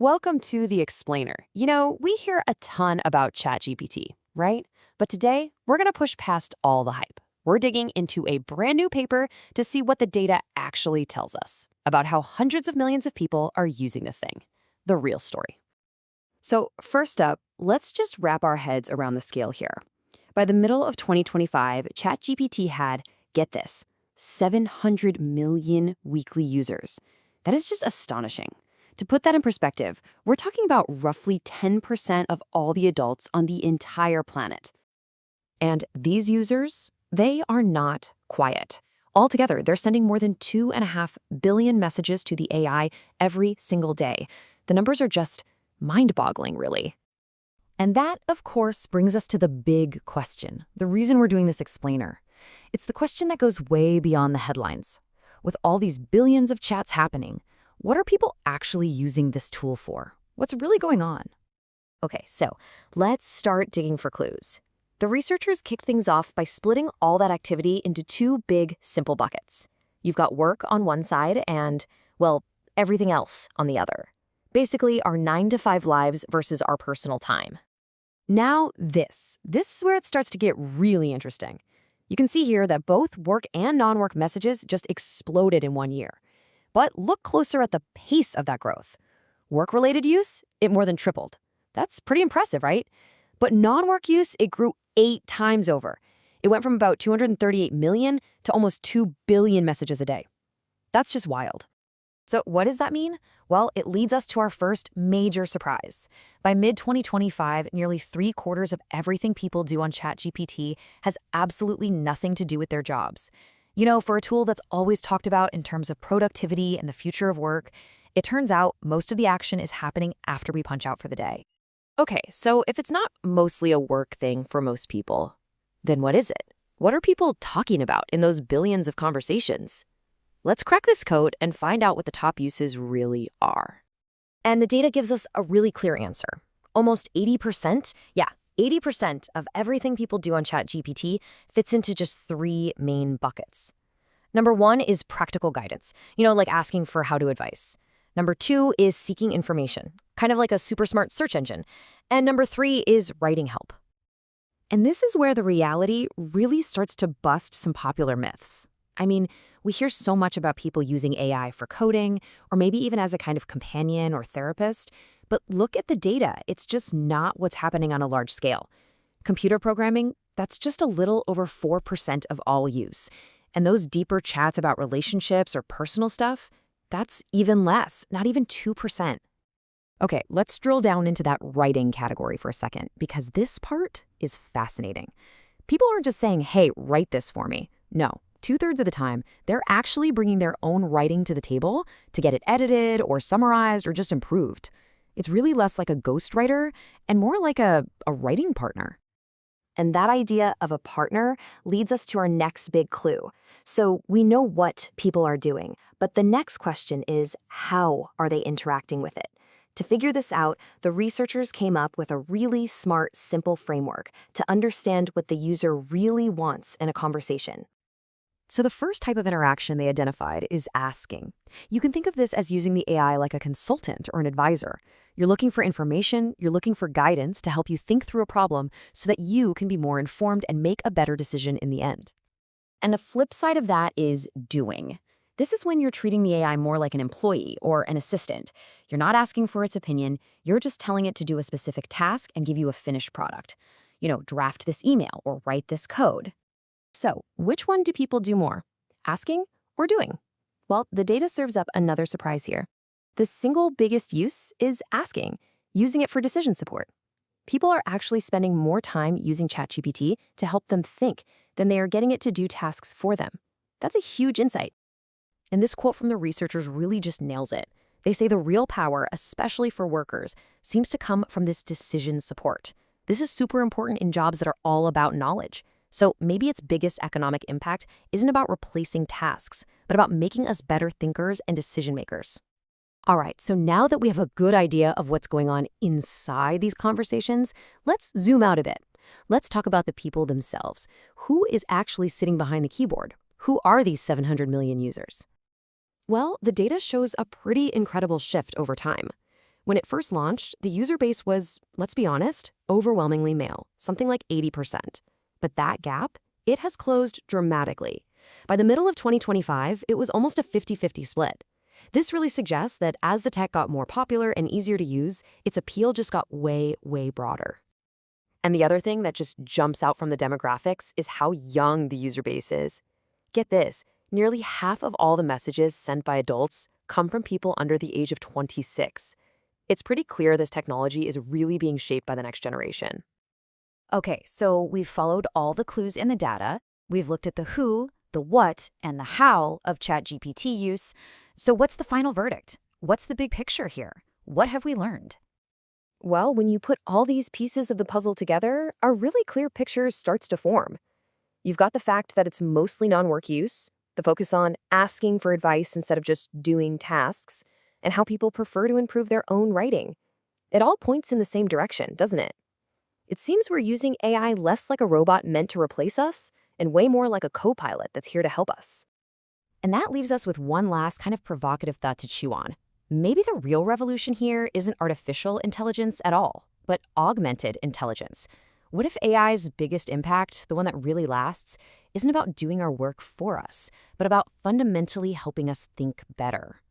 Welcome to The Explainer. We hear a ton about ChatGPT, right? But today, we're going to push past all the hype. We're digging into a brand new paper to see what the data actually tells us about how hundreds of millions of people are using this thing. The real story. So, first up, let's just wrap our heads around the scale here. By the middle of 2025, ChatGPT had, get this, 700 million weekly users. That is just astonishing. To put that in perspective, we're talking about roughly 10% of all the adults on the entire planet. And these users, they are not quiet. Altogether, they're sending more than 2.5 billion messages to the AI every single day. The numbers are just mind-boggling, really. And that, of course, brings us to the big question, the reason we're doing this explainer. It's the question that goes way beyond the headlines. With all these billions of chats happening, what are people actually using this tool for? What's really going on? Okay, so let's start digging for clues. The researchers kicked things off by splitting all that activity into two big, simple buckets. You've got work on one side and, well, everything else on the other. Basically, our 9-to-5 lives versus our personal time. Now, this is where it starts to get really interesting. You can see here that both work and non-work messages just exploded in 1 year. But look closer at the pace of that growth. Work-related use, it more than tripled. That's pretty impressive, right? But non-work use, it grew 8 times over. It went from about 238 million to almost 2 billion messages a day. That's just wild. So what does that mean? Well, it leads us to our first major surprise. By mid-2025, nearly 3/4 of everything people do on ChatGPT has absolutely nothing to do with their jobs. For a tool that's always talked about in terms of productivity and the future of work, it turns out most of the action is happening after we punch out for the day. Okay, so if it's not mostly a work thing for most people, then what is it? What are people talking about in those billions of conversations? Let's crack this code and find out what the top uses really are. And the data gives us a really clear answer. Almost 80%, 80% of everything people do on ChatGPT fits into just 3 main buckets. Number 1 is practical guidance, like asking for how-to advice. Number 2 is seeking information, kind of like a super smart search engine. And number 3 is writing help. And this is where the reality really starts to bust some popular myths. We hear so much about people using AI for coding, or maybe even as a kind of companion or therapist, but look at the data. It's just not what's happening on a large scale. Computer programming, that's just a little over 4% of all use. And those deeper chats about relationships or personal stuff, that's even less, not even 2%. Okay, let's drill down into that writing category for a second, because this part is fascinating. People aren't just saying, hey, write this for me. No. 2/3 of the time, they're actually bringing their own writing to the table to get it edited or summarized or just improved. It's really less like a ghostwriter and more like a writing partner. And that idea of a partner leads us to our next big clue. So we know what people are doing, but the next question is, how are they interacting with it? To figure this out, the researchers came up with a really smart, simple framework to understand what the user really wants in a conversation. So the first type of interaction they identified is asking. You can think of this as using the AI like a consultant or an advisor. You're looking for information, you're looking for guidance to help you think through a problem so that you can be more informed and make a better decision in the end. And the flip side of that is doing. This is when you're treating the AI more like an employee or an assistant. You're not asking for its opinion, you're just telling it to do a specific task and give you a finished product. Draft this email or write this code. So, which one do people do more? Asking or doing? Well, the data serves up another surprise here. The single biggest use is asking, using it for decision support. People are actually spending more time using ChatGPT to help them think than they are getting it to do tasks for them. That's a huge insight. And this quote from the researchers really just nails it. They say the real power, especially for workers, seems to come from this decision support. This is super important in jobs that are all about knowledge. So maybe its biggest economic impact isn't about replacing tasks, but about making us better thinkers and decision makers. All right, so now that we have a good idea of what's going on inside these conversations, let's zoom out a bit. Let's talk about the people themselves. Who is actually sitting behind the keyboard? Who are these 700 million users? Well, the data shows a pretty incredible shift over time. When it first launched, the user base was, let's be honest, overwhelmingly male, something like 80%. But that gap, it has closed dramatically. By the middle of 2025, it was almost a 50-50 split. This really suggests that as the tech got more popular and easier to use, its appeal just got way, way broader. And the other thing that just jumps out from the demographics is how young the user base is. Get this, nearly half of all the messages sent by adults come from people under the age of 26. It's pretty clear this technology is really being shaped by the next generation. Okay, so we've followed all the clues in the data. We've looked at the who, the what, and the how of ChatGPT use. So what's the final verdict? What's the big picture here? What have we learned? Well, when you put all these pieces of the puzzle together, a really clear picture starts to form. You've got the fact that it's mostly non-work use, the focus on asking for advice instead of just doing tasks, and how people prefer to improve their own writing. It all points in the same direction, doesn't it? It seems we're using AI less like a robot meant to replace us and way more like a co-pilot that's here to help us. And that leaves us with one last kind of provocative thought to chew on. Maybe the real revolution here isn't artificial intelligence at all, but augmented intelligence. What if AI's biggest impact, the one that really lasts, isn't about doing our work for us, but about fundamentally helping us think better?